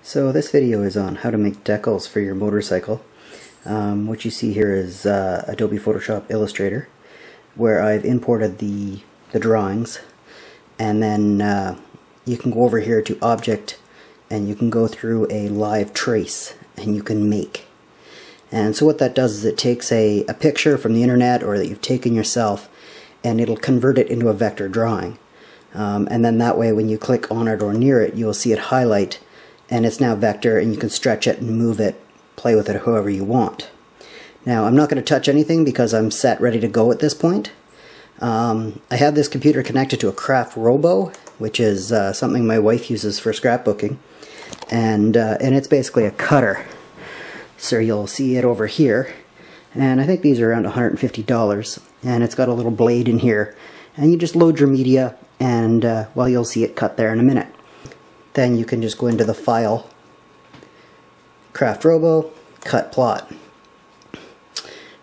So this video is on how to make decals for your motorcycle. What you see here is Adobe Photoshop Illustrator, where I've imported the drawings, and then you can go over here to Object and you can go through a live trace and you can make. And so what that does is it takes a picture from the internet or that you've taken yourself, and it'll convert it into a vector drawing. And then that way when you click on it or near it, you'll see it highlight, and it's now vector, and you can stretch it and move it, play with it however you want. Now I'm not going to touch anything because I'm set ready to go at this point. I have this computer connected to a craft robo, which is something my wife uses for scrapbooking, and it's basically a cutter. So you'll see it over here, and I think these are around $150, and it's got a little blade in here, and you just load your media, and well, you'll see it cut there in a minute. Then you can just go into the file, craft robo, cut plot,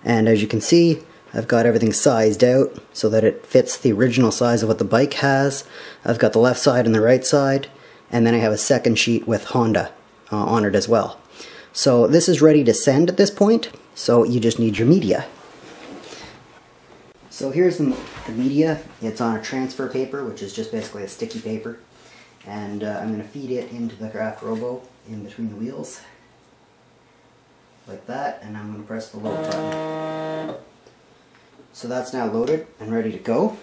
and as you can see, I've got everything sized out so that it fits the original size of what the bike has. I've got the left side and the right side, and then I have a second sheet with Honda on it as well. So this is ready to send at this point, so you just need your media. So here's the media. It's on a transfer paper, which is just basically a sticky paper, and I'm going to feed it into the craft robo in between the wheels, like that, and I'm going to press the load button. So that's now loaded and ready to go.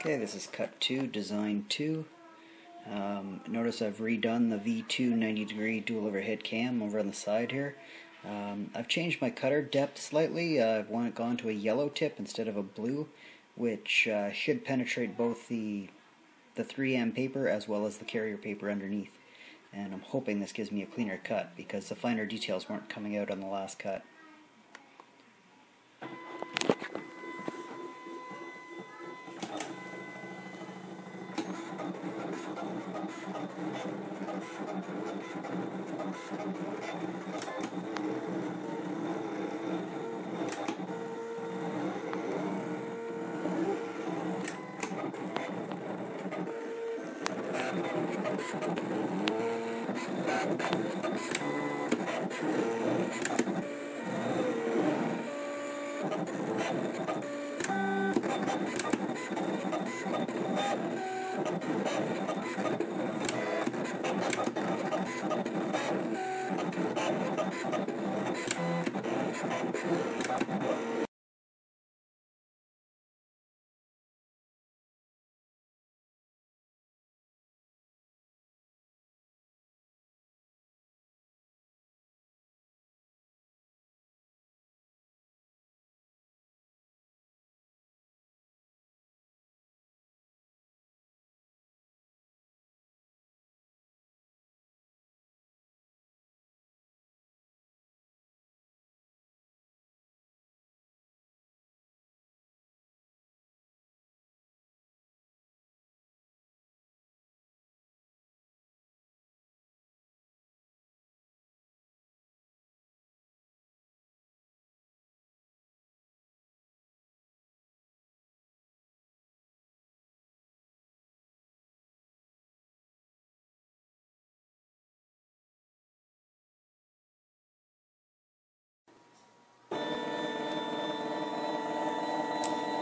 Okay, this is cut 2, design 2. Notice I've redone the V2 90-degree dual overhead cam over on the side here. I've changed my cutter depth slightly. I've gone to a yellow tip instead of a blue, which should penetrate both the 3M paper as well as the carrier paper underneath. And I'm hoping this gives me a cleaner cut because the finer details weren't coming out on the last cut.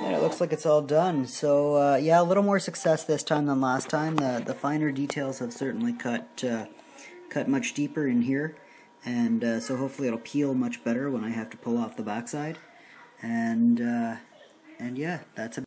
And it looks like it's all done. So yeah, a little more success this time than last time. The finer details have certainly cut much deeper in here, and so hopefully it'll peel much better when I have to pull off the backside. And yeah, that's about